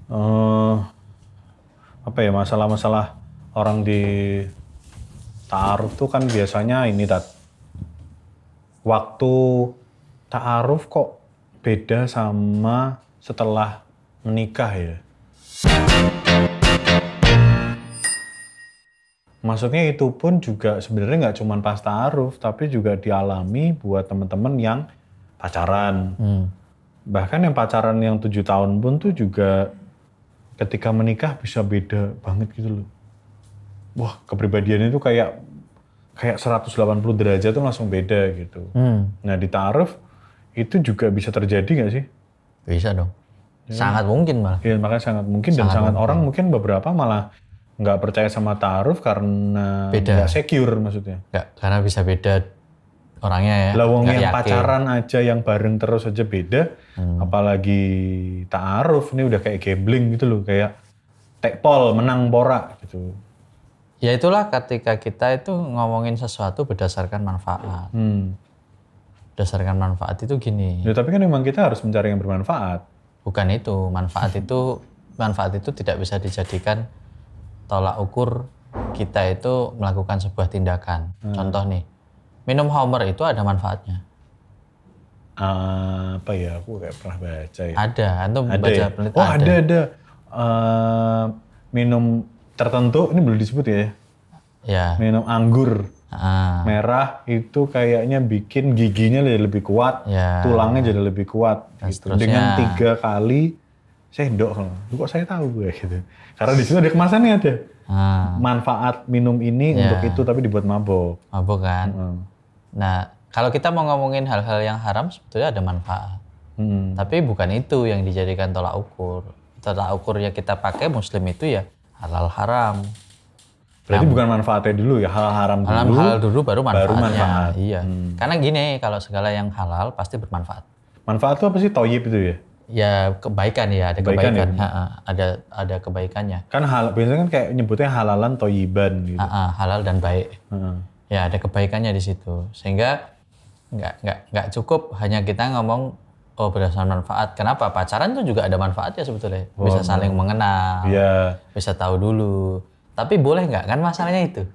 Eh, apa ya, masalah-masalah orang di ta'aruf tuh kan biasanya ini waktu ta'aruf kok beda sama setelah menikah ya. Maksudnya itu pun juga sebenarnya nggak cuma pas ta'aruf, tapi juga dialami buat teman-teman yang pacaran. Bahkan yang pacaran yang 7 tahun pun tuh juga ketika menikah bisa beda banget gitu loh. Wah, kepribadiannya itu kayak 180 derajat tuh langsung beda gitu. Nah di ta'aruf itu juga bisa terjadi nggak sih? Bisa dong. Sangat mungkin malah. Iya, makanya sangat mungkin dan sangat orang mungkin beberapa malah nggak percaya sama ta'aruf karena nggak secure maksudnya. Nggak, karena bisa beda orangnya ya. Lawang yang pacaran aja yang bareng terus aja beda, apalagi ta'aruf ini udah kayak gambling gitu loh, kayak tekpol menang pora gitu. Ya itulah ketika kita itu ngomongin sesuatu berdasarkan manfaat. Berdasarkan manfaat itu gini. Ya tapi kan memang kita harus mencari yang bermanfaat. Bukan itu, manfaat itu tidak bisa dijadikan tolak ukur kita itu melakukan sebuah tindakan. Contoh nih, minum Homer itu ada manfaatnya. Apa ya, aku kayak pernah baca ya. Ada, antum baca ya? penelitian. Oh ada. Minum tertentu, ini boleh disebut ya? Ya. Minum anggur merah itu kayaknya bikin giginya lebih kuat, tulangnya jadi lebih kuat. Gitu. Dengan 3 kali sendok, kok saya tahu gue gitu. Karena di situ ada kemasannya ada. Manfaat minum ini untuk itu tapi dibuat mabok. Mabok kan. Nah, kalau kita mau ngomongin hal-hal yang haram sebetulnya ada manfaat. Tapi bukan itu yang dijadikan tolak ukur. Tolak ukur yang kita pakai muslim itu ya halal haram. Berarti bukan manfaatnya dulu ya, halal haram dulu. Halal dulu baru manfaatnya. Iya. Karena gini, kalau segala yang halal pasti bermanfaat. Manfaat itu apa sih? Thayyib itu ya? Ya kebaikan ya, ada kebaikan. Ya? Ada kebaikannya. Kan biasanya kan kayak nyebutnya halalan thayyiban gitu. Halal dan baik. Ya ada kebaikannya di situ. Sehingga nggak cukup hanya kita ngomong berdasarkan manfaat. Kenapa? Pacaran itu juga ada manfaatnya sebetulnya. Bisa saling mengenal. Bisa tahu dulu. Tapi boleh nggak? Kan masalahnya itu.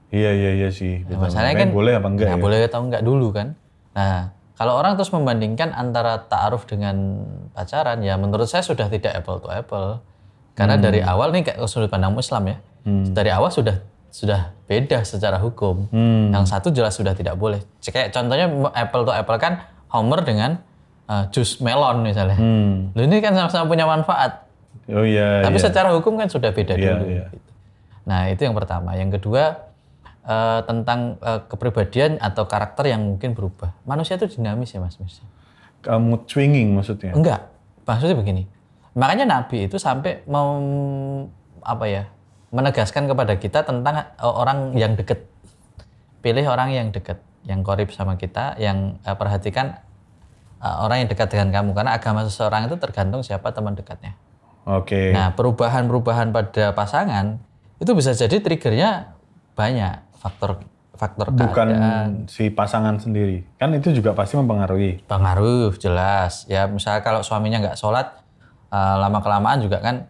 Iya sih. Nah, masalahnya kan boleh apa enggak ya? Boleh atau enggak dulu kan. Nah, kalau orang terus membandingkan antara ta'aruf dengan pacaran, ya menurut saya sudah tidak apple to apple. Karena dari awal nih kayak sudut pandang Islam ya. Dari awal sudah beda secara hukum. Yang satu jelas sudah tidak boleh. Kayak contohnya apple to apple kan Homer dengan jus melon misalnya. Loh, ini kan sama-sama punya manfaat. Oh iya. Tapi secara hukum kan sudah beda dulu. Iya. Gitu. Nah itu yang pertama. Yang kedua tentang kepribadian atau karakter yang mungkin berubah. Manusia itu dinamis ya Mas. Mood swinging maksudnya? Enggak. Maksudnya begini. Makanya Nabi itu sampai menegaskan kepada kita tentang orang yang dekat. Pilih orang yang dekat, yang qorib sama kita, yang perhatikan orang yang dekat dengan kamu. Karena agama seseorang itu tergantung siapa teman dekatnya. Oke. Nah perubahan-perubahan pada pasangan itu bisa jadi triggernya banyak faktor bukan keadaan. Si pasangan sendiri kan itu juga pasti mempengaruhi. Pengaruh jelas ya, misalnya kalau suaminya nggak sholat lama kelamaan juga kan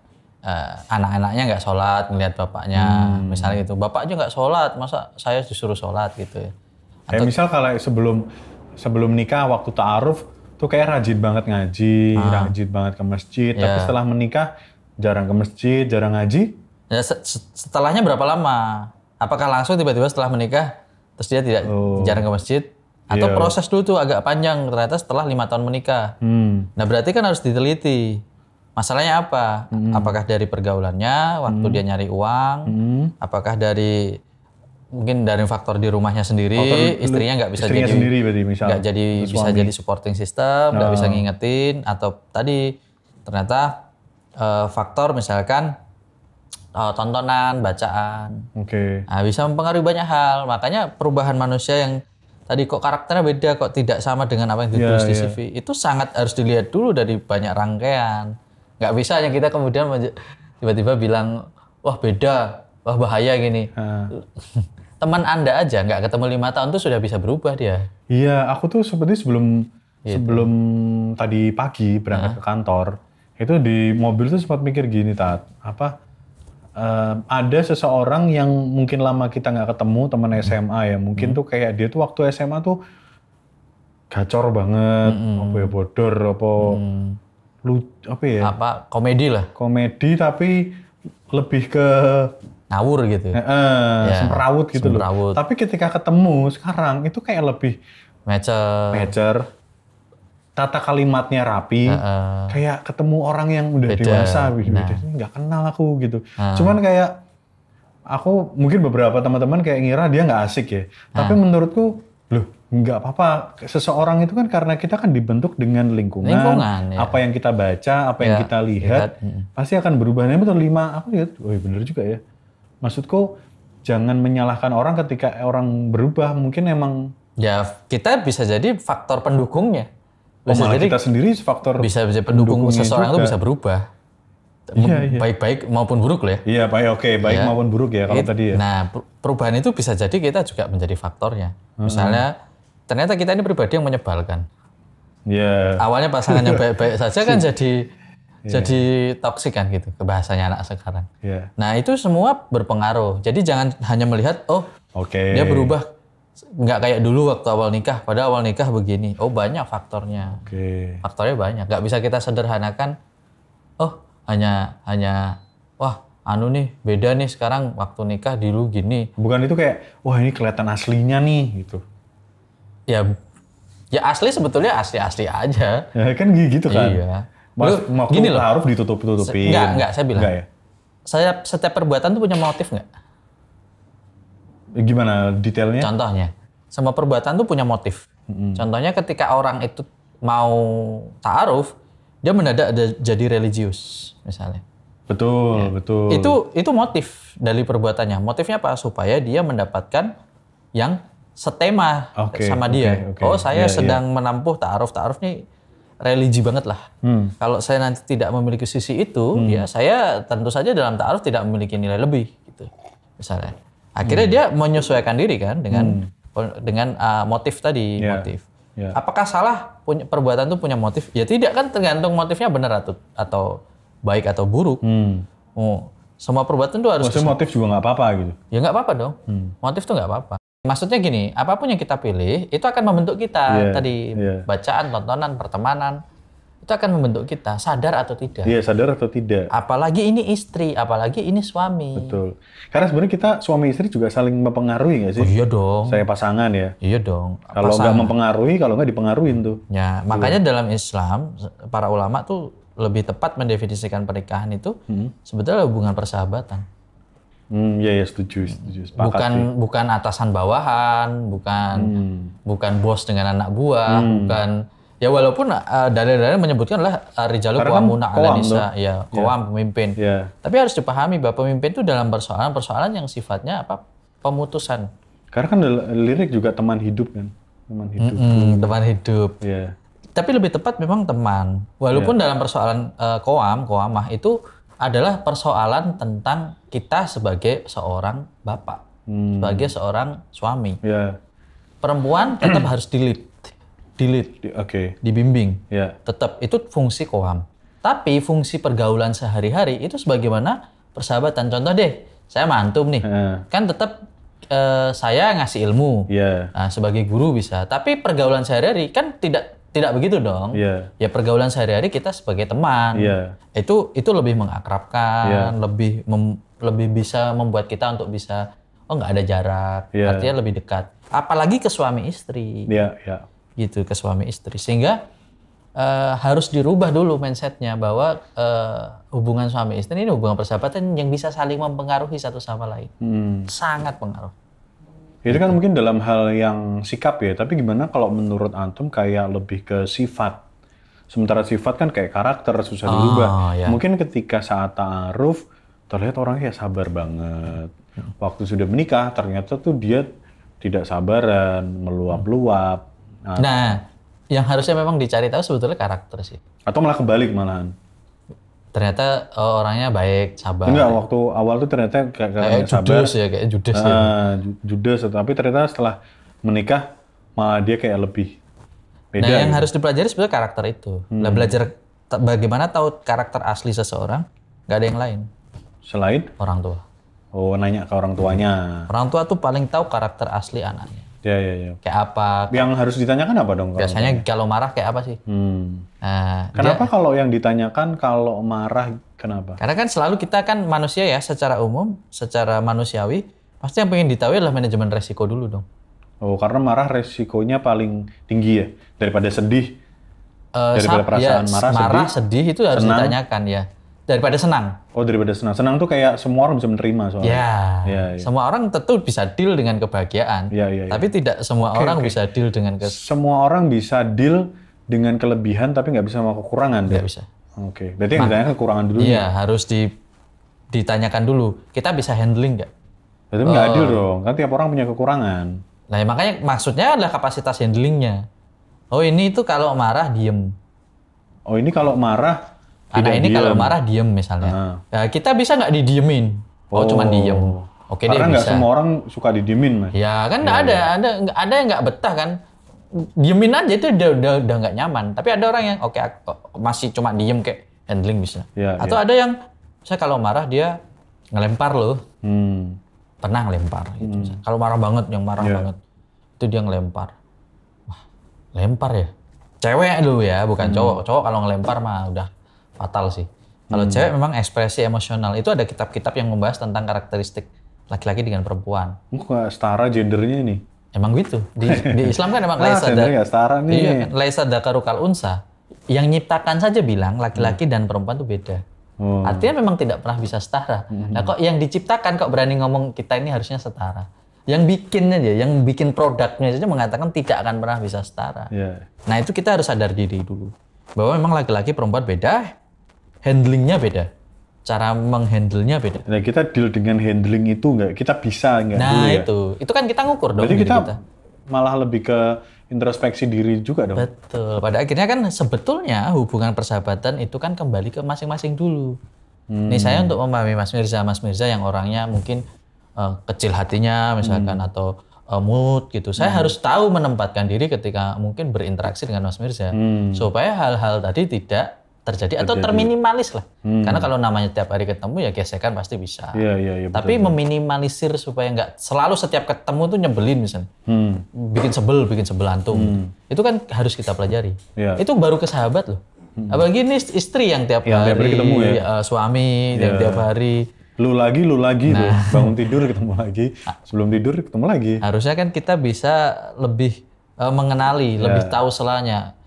anak-anaknya nggak sholat melihat bapaknya misalnya gitu, bapaknya nggak sholat masa saya disuruh sholat gitu ya. Atau misal kalau sebelum nikah waktu ta'aruf tuh kayak rajin banget ngaji, rajin banget ke masjid, tapi setelah menikah jarang ke masjid, jarang ngaji. Ya, setelahnya berapa lama? Apakah langsung tiba-tiba setelah menikah terus dia tidak jarang ke masjid? Atau proses dulu tuh agak panjang ternyata setelah 5 tahun menikah. Nah berarti kan harus diteliti. Masalahnya apa? Apakah dari pergaulannya, waktu dia nyari uang? Apakah mungkin dari faktor di rumahnya sendiri, istrinya nggak bisa jadi sendiri berarti misal. Nggak jadi bisa jadi supporting system, nggak bisa ngingetin, atau tadi ternyata faktor misalkan tontonan, bacaan. Nah, bisa mempengaruhi banyak hal. Makanya perubahan manusia yang tadi kok karakternya beda, kok tidak sama dengan apa yang ditulis di CV. Itu sangat harus dilihat dulu dari banyak rangkaian. Nggak bisa hanya kita kemudian tiba-tiba bilang, wah beda, wah bahaya gini. Teman Anda aja nggak ketemu 5 tahun tuh sudah bisa berubah dia. Iya, aku tuh seperti sebelum tadi pagi berangkat ke kantor, Itu di mobil tuh sempat mikir gini, Tat. Ada seseorang yang mungkin lama kita nggak ketemu, teman SMA ya. Mungkin tuh kayak dia tuh waktu SMA tuh gacor banget, apa ya, bodor, apa ya? Komedi lah. Komedi tapi lebih ke ngawur gitu. Semrawut gitu loh. Tapi ketika ketemu sekarang itu kayak lebih mature. Tata kalimatnya rapi, kayak ketemu orang yang udah dewasa, nggak kenal aku gitu. Cuman kayak aku mungkin beberapa teman-teman kayak ngira dia nggak asik ya. Tapi menurutku, loh nggak apa-apa. Seseorang itu kan karena kita kan dibentuk dengan lingkungan ya. Apa yang kita baca, apa yang kita lihat, pasti akan berubah. Nah, betul 5, aku lihat, bener juga ya. Maksudku jangan menyalahkan orang ketika orang berubah, mungkin emang. Ya kita bisa jadi faktor pendukungnya. Malah jadi kita sendiri faktor bisa pendukung seseorang itu bisa berubah. Baik-baik maupun buruk loh ya. Iya, baik maupun buruk ya kalau tadi ya. Nah, perubahan itu bisa jadi kita juga menjadi faktornya. Misalnya, ternyata kita ini pribadi yang menyebalkan. Iya. Awalnya pasangannya baik-baik saja kan jadi toksik kan gitu, kebahasanya anak sekarang. Nah, itu semua berpengaruh. Jadi jangan hanya melihat, dia berubah. Nggak kayak dulu waktu awal nikah, pada awal nikah begini. Banyak faktornya. Faktornya banyak. Nggak bisa kita sederhanakan, hanya beda nih sekarang waktu nikah dulu gini. Bukan itu kayak, ini kelihatan aslinya nih gitu. Ya asli sebetulnya asli aja. Ya kan gitu kan. Iya. Gini loh. Harus ditutup-tutupin. Enggak, saya bilang. Enggak ya? Setiap perbuatan tuh punya motif nggak? Gimana detailnya? Contohnya, semua perbuatan tuh punya motif. Contohnya ketika orang itu mau ta'aruf, dia mendadak jadi religius misalnya. Betul. Itu motif dari perbuatannya. Motifnya apa? Supaya dia mendapatkan yang setema sama dia. Saya sedang menempuh ta'aruf. Ta'aruf nih religi banget lah. Kalau saya nanti tidak memiliki sisi itu, ya saya tentu saja dalam ta'aruf tidak memiliki nilai lebih gitu. Misalnya. Akhirnya dia menyesuaikan diri kan dengan motif tadi. Apakah salah perbuatan itu punya motif? Ya tidak kan, tergantung motifnya benar atau baik atau buruk. Semua perbuatan itu harus. Maksudnya motif juga nggak apa-apa gitu? Ya nggak apa-apa dong. Motif itu nggak apa-apa. Maksudnya gini, apapun yang kita pilih itu akan membentuk kita tadi. Bacaan, tontonan, pertemanan. Itu akan membentuk kita, sadar atau tidak. Iya, sadar atau tidak. Apalagi ini istri, apalagi ini suami. Betul. Karena sebenarnya kita suami istri juga saling mempengaruhi nggak sih? Iya dong. Saya pasangan ya. Iya dong. Kalau nggak mempengaruhi, kalau nggak dipengaruhin tuh. Ya, makanya dalam Islam, para ulama tuh lebih tepat mendefinisikan pernikahan itu sebetulnya hubungan persahabatan. Iya, setuju. Bukan atasan bawahan, bukan bos dengan anak buah, bukan. Ya walaupun dalil-dalil menyebutkan lah rijalu qawwamuna 'ala nisa, qawwam pemimpin. Tapi harus dipahami bahwa pemimpin itu dalam persoalan yang sifatnya pemutusan. Karena kan lirik juga teman hidup kan. Teman hidup. Tapi lebih tepat memang teman. Walaupun dalam persoalan qawwamah itu adalah persoalan tentang kita sebagai seorang bapak, sebagai seorang suami. Perempuan tetap harus dibimbing. Tetap itu fungsi qawwam. Tapi fungsi pergaulan sehari-hari itu sebagaimana persahabatan. Contoh deh, saya mantum nih, kan tetap saya ngasih ilmu. Nah, sebagai guru bisa. Tapi pergaulan sehari-hari kan tidak begitu dong. Ya pergaulan sehari-hari kita sebagai teman. Itu lebih mengakrabkan, lebih bisa membuat kita untuk bisa nggak ada jarak, artinya lebih dekat. Apalagi ke suami istri. Gitu, ke suami istri. Sehingga harus dirubah dulu mindsetnya bahwa hubungan suami istri ini hubungan persahabatan yang bisa saling mempengaruhi satu sama lain. Sangat pengaruh. Itu kan mungkin dalam hal yang sikap ya, tapi gimana kalau menurut Antum kayak lebih ke sifat? Sementara sifat kan kayak karakter, susah dirubah. Mungkin ketika saat ta'aruf, terlihat orangnya kayak sabar banget. Waktu sudah menikah, ternyata tuh dia tidak sabaran, meluap-luap. Nah, yang harusnya memang dicari tahu sebetulnya karakter sih. Atau malah kebalik malahan. Ternyata orangnya baik, sabar. Enggak, waktu awal tuh ternyata kayak sabar. Kayak judes ya. Judes, tapi ternyata setelah menikah malah dia kayak lebih beda. Nah, yang harus dipelajari sebetulnya karakter itu. Belajar bagaimana tahu karakter asli seseorang? Gak ada yang lain. Selain? Orang tua. Oh, nanya ke orang tuanya. Orang tua tuh paling tahu karakter asli anaknya. Ya. Kayak apa? Yang harus ditanyakan apa dong? Biasanya kalau marah kayak apa sih? Nah, kenapa kalau yang ditanyakan kalau marah kenapa? Karena kan selalu kita kan manusia ya, secara umum, secara manusiawi, pasti yang pengen ditahui adalah manajemen resiko dulu dong. Oh, karena marah resikonya paling tinggi ya daripada sedih. Daripada perasaan marah, sedih itu harus senang. Ditanyakan ya. Daripada senang. Oh, daripada senang. Senang tuh kayak semua orang bisa menerima soalnya. Ya. Semua orang tentu bisa deal dengan kebahagiaan. Ya. Tapi tidak semua orang bisa deal dengan semua orang bisa deal dengan kelebihan tapi nggak bisa sama kekurangan. Nggak bisa. Oke. Berarti yang ditanyakan kekurangan dulu. Iya, harus ditanyakan dulu. Kita bisa handling nggak? Berarti nggak adil dong. Kan tiap orang punya kekurangan. Nah, makanya maksudnya adalah kapasitas handlingnya. Oh, ini itu kalau marah diem. Oh, ini kalau marah anak ini diem. Kalau marah diem misalnya. Nah, kita bisa nggak didiemin? Oh, cuma diem. Oke, karena deh bisa. Nggak semua orang suka didiemin, Mas. Ya kan ada yang nggak betah kan. Diemin aja itu udah nggak nyaman. Tapi ada orang yang masih cuma diem kayak handling bisa. Atau ada yang saya kalau marah dia ngelempar loh. Pernah ngelempar gitu. Kalau marah banget, yang marah banget. Itu dia ngelempar. Wah, lempar ya. Cewek dulu ya, bukan cowok. Cowok kalau ngelempar mah udah fatal sih. Kalau cewek memang ekspresi emosional. Itu ada kitab-kitab yang membahas tentang karakteristik laki-laki dengan perempuan. Nggak setara gendernya ini. Emang gitu. Di Islam kan emang setara nih. Iya kan, laisa dzakaru kal unsa. Yang nyiptakan saja bilang laki-laki dan perempuan itu beda. Artinya memang tidak pernah bisa setara. Nah kok yang diciptakan kok berani ngomong kita ini harusnya setara. Yang bikin aja, yang bikin produknya saja mengatakan tidak akan pernah bisa setara. Nah itu kita harus sadar diri dulu. Bahwa memang laki-laki perempuan beda. Handlingnya beda, cara menghandlenya beda. Nah kita deal dengan handling itu nggak, kita bisa nggak dulu ya? Nah itu kan kita ngukur dong. Berarti kita malah lebih ke introspeksi diri juga dong? Betul, pada akhirnya kan sebetulnya hubungan persahabatan itu kan kembali ke masing-masing dulu. Nih saya untuk memahami Mas Mirza yang orangnya mungkin kecil hatinya misalkan atau mood gitu. Saya harus tahu menempatkan diri ketika mungkin berinteraksi dengan Mas Mirza. Supaya hal-hal tadi tidak terjadi atau terminimalis lah. Karena kalau namanya tiap hari ketemu ya gesekan pasti bisa. Iya, tapi betul. Meminimalisir supaya nggak selalu setiap ketemu tuh nyebelin misalnya. Bikin sebel antum. Itu kan harus kita pelajari. Itu baru ke sahabat loh. Apalagi ini istri yang tiap hari ketemu ya. Suami yang tiap hari. Lu lagi tuh. Bangun tidur ketemu lagi. Sebelum tidur ketemu lagi. Harusnya kan kita bisa lebih mengenali, lebih tahu selanya.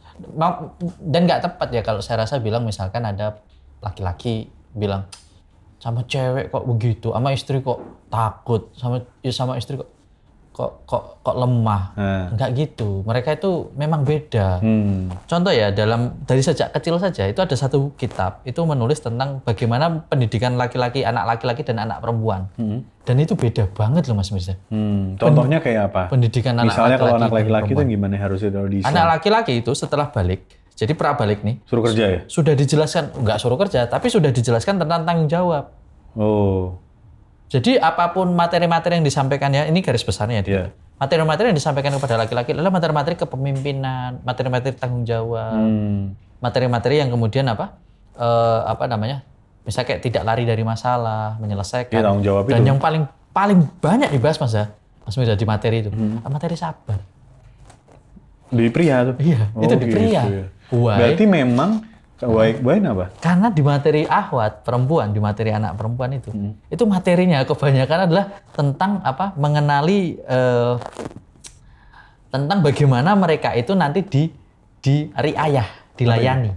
Dan nggak tepat ya kalau saya rasa bilang misalkan ada laki-laki bilang sama cewek kok begitu, sama istri kok takut, sama istri kok lemah. Nggak gitu. Mereka itu memang beda. Contoh ya dari sejak kecil saja itu ada satu kitab itu menulis tentang bagaimana pendidikan laki-laki, anak laki-laki dan anak perempuan. Dan itu beda banget loh Mas Mirza. Contohnya kayak apa? Pendidikan anak misalnya laki-laki. Kalau anak laki-laki itu gimana harusnya kalau di Anak laki-laki itu setelah balik, jadi pra-balik nih. Suruh kerja ya? Sudah dijelaskan, nggak suruh kerja, tapi sudah dijelaskan tentang tanggung jawab. Oh. Jadi apapun materi-materi yang disampaikan ya, ini garis besarnya ya. Materi-materi yang disampaikan kepada laki-laki adalah materi-materi kepemimpinan, materi-materi tanggung jawab, materi-materi yang kemudian misalnya kayak tidak lari dari masalah, menyelesaikan. Tanggung jawab dan itu. yang paling banyak dibahas Mas Mirza di materi itu, materi sabar. Di pria tuh? Iya, itu di pria. Gitu ya. Berarti memang Why apa? Karena di materi ahwat perempuan, di materi anak perempuan itu materinya kebanyakan adalah tentang mengenali tentang bagaimana mereka itu nanti di riayah, dilayani.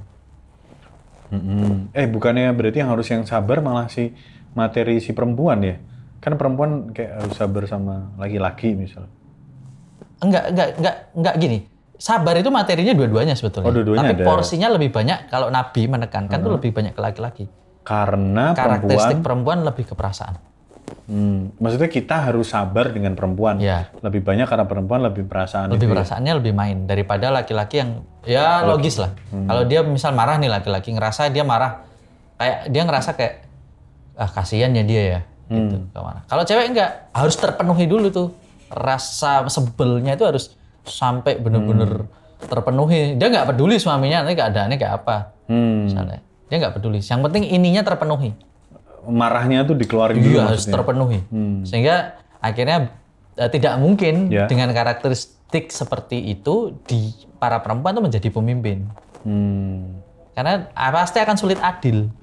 Bukannya berarti yang sabar malah si materi si perempuan ya? Kan perempuan kayak harus sabar sama laki-laki misalnya. Enggak gini. Sabar itu materinya dua-duanya sebetulnya. Tapi porsinya lebih banyak kalau Nabi menekankan tuh lebih banyak ke laki-laki. Karena karakteristik perempuan lebih ke perasaan. Maksudnya kita harus sabar dengan perempuan. Ya. Lebih banyak karena perempuan lebih perasaan. Lebih perasaannya lebih main daripada laki-laki yang logis lah. Kalau dia misal marah nih laki-laki ngerasa dia marah, dia ngerasa kayak kasihan ya dia ya. Gitu. Kalau cewek enggak, harus terpenuhi dulu tuh rasa sebelnya itu harus sampai bener-bener terpenuhi. Dia nggak peduli suaminya nanti keadaannya kayak apa. Misalnya. Dia nggak peduli. Yang penting ininya terpenuhi. Marahnya tuh dikeluarin dulu. Iya, harus terpenuhi. Sehingga akhirnya tidak mungkin dengan karakteristik seperti itu di para perempuan tuh menjadi pemimpin. Karena pasti akan sulit adil.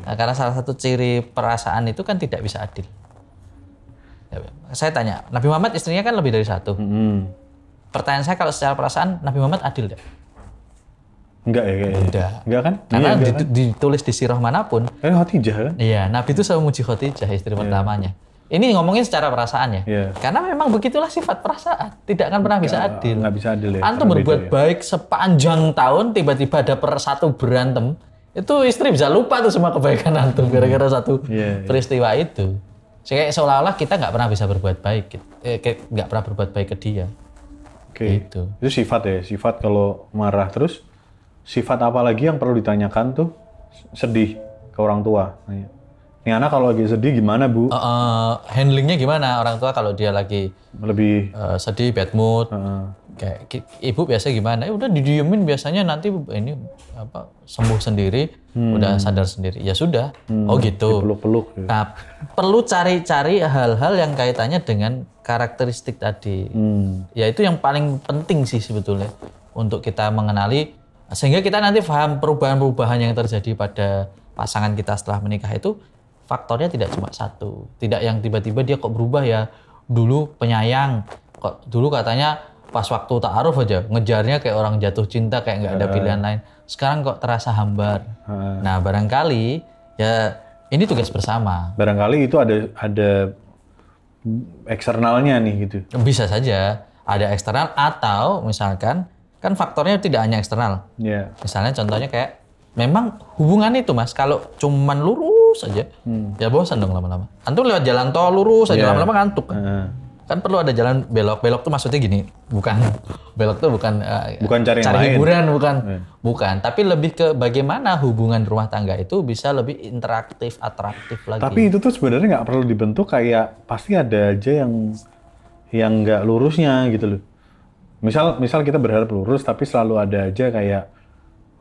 Nah, karena salah satu ciri perasaan itu kan tidak bisa adil. Saya tanya, Nabi Muhammad istrinya kan lebih dari satu. Pertanyaan saya, kalau secara perasaan Nabi Muhammad adil tidak? Enggak ya kayaknya. Enggak kan? Karena ditulis di sirah manapun. Khadijah kan? Iya, Nabi itu selalu memuji Khadijah, istri pertamanya. Ini ngomongin secara perasaan ya. Karena memang begitulah sifat perasaan. Tidak akan pernah bisa adil. Nggak bisa adil ya. Antum berbuat baik sepanjang tahun, tiba-tiba ada satu berantem. Itu istri bisa lupa tuh semua kebaikan antum gara-gara satu peristiwa itu. Kayak seolah-olah kita nggak pernah bisa berbuat baik. Nggak pernah berbuat baik ke dia. Gitu. Itu sifat ya. Sifat kalau marah terus. Sifat apa lagi yang perlu ditanyakan tuh? Sedih ke orang tua. Ini anak kalau lagi sedih gimana, Bu? Handlingnya gimana orang tua kalau dia lagi lebih sedih, bad mood. Kayak ibu biasa gimana? Udah didiemin, biasanya nanti ini sembuh sendiri, udah sadar sendiri. Ya sudah. Oh gitu. Dipeluk-peluk. Gitu. Nah, perlu cari-cari hal-hal yang kaitannya dengan karakteristik tadi. Ya itu yang paling penting sih sebetulnya untuk kita mengenali, sehingga kita nanti paham perubahan-perubahan yang terjadi pada pasangan kita setelah menikah itu faktornya tidak cuma satu. Tidak yang tiba-tiba dia kok berubah ya, dulu penyayang, kok dulu katanya pas waktu ta'aruf aja ngejarnya kayak orang jatuh cinta, kayak nggak ada pilihan lain. Sekarang kok terasa hambar. Nah barangkali ya ini tugas bersama. Barangkali itu ada eksternalnya nih gitu. Bisa saja ada eksternal, atau misalkan kan faktornya tidak hanya eksternal. Misalnya contohnya kayak memang hubungan itu Mas, kalau cuman lurus aja ya bosan dong lama-lama. Antum lewat jalan tol lurus aja lama-lama ngantuk kan. Kan perlu ada jalan belok. Belok tuh maksudnya gini, belok tuh bukan cari hiburan, bukan. Tapi lebih ke bagaimana hubungan rumah tangga itu bisa lebih interaktif, atraktif lagi. Tapi itu tuh sebenarnya nggak perlu dibentuk, kayak pasti ada aja yang nggak lurusnya gitu loh. Misal kita berharap lurus, tapi selalu ada aja kayak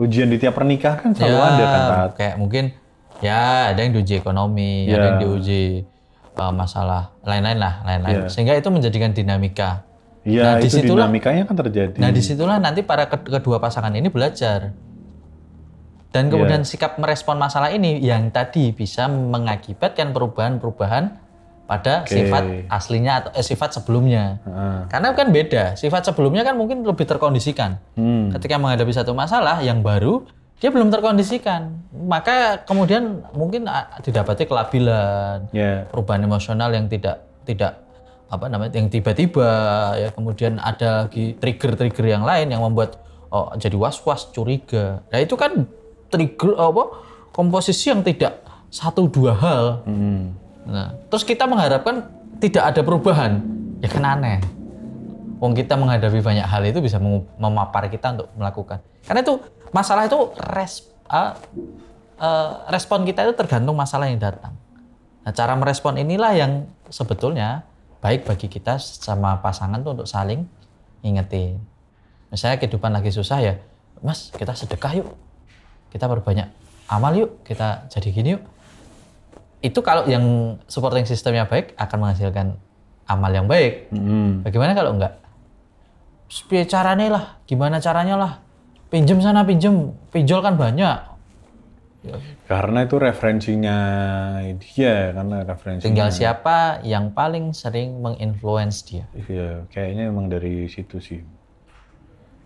ujian di tiap pernikahan kan selalu ada kan, Tat? Kayak mungkin ya ada yang diuji ekonomi, ada yang diuji masalah lain-lain. Sehingga itu menjadikan dinamika. Iya, itu dinamikanya kan terjadi. Nah, disitulah nanti para kedua pasangan ini belajar. Dan kemudian sikap merespon masalah ini yang tadi bisa mengakibatkan perubahan-perubahan pada sifat aslinya atau sifat sebelumnya. Karena kan beda. Sifat sebelumnya kan mungkin lebih terkondisikan. Ketika menghadapi satu masalah yang baru, dia belum terkondisikan, maka kemudian mungkin didapati kelabilan, perubahan emosional yang tidak yang tiba-tiba ya, kemudian ada lagi trigger-trigger yang lain yang membuat jadi was-was, curiga. Nah itu kan trigger komposisi yang tidak satu dua hal. Nah, terus kita mengharapkan tidak ada perubahan, ya kan aneh. Wong kita menghadapi banyak hal itu bisa memapar kita untuk melakukan. Karena itu masalah itu respon kita itu tergantung masalah yang datang. Nah, cara merespon inilah yang sebetulnya baik bagi kita sama pasangan tuh untuk saling ngingetin. Misalnya kehidupan lagi susah ya, Mas kita sedekah yuk, kita perbanyak amal yuk, kita jadi gini yuk. Itu kalau yang supporting sistemnya baik akan menghasilkan amal yang baik. Bagaimana kalau enggak? Gimana caranya lah? Pinjam sana, pinjol kan banyak. Karena itu referensinya dia, Tinggal siapa yang paling sering menginfluence dia. Iya, kayaknya emang dari situ sih.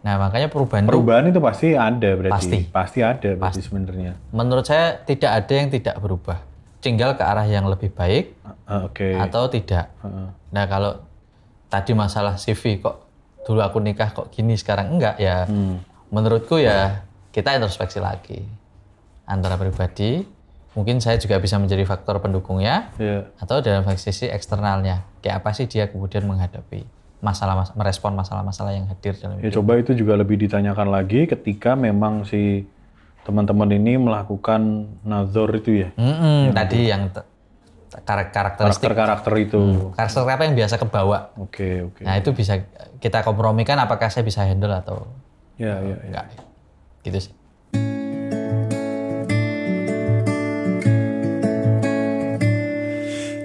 Nah, makanya perubahan itu pasti ada berarti. Pasti ada berarti sebenarnya. Menurut saya tidak ada yang tidak berubah. Tinggal ke arah yang lebih baik atau tidak. Nah, kalau tadi masalah CV kok dulu aku nikah kok gini sekarang enggak ya. Menurutku ya kita introspeksi lagi antara pribadi, mungkin saya juga bisa menjadi faktor pendukungnya, atau dalam sisi eksternalnya, kayak apa sih dia kemudian menghadapi merespon masalah-masalah yang hadir dalam hidup. Coba itu juga lebih ditanyakan lagi ketika memang si teman-teman ini melakukan nazar itu ya. Tadi yang karakteristik karakter itu. Karakter apa yang biasa kebawa. Oke. Nah itu bisa kita kompromikan, apakah saya bisa handle atau ya. enggak. Gitu sih.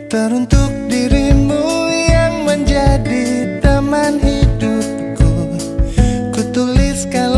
Teruntuk dirimu yang menjadi teman hidupku, ku tuliskan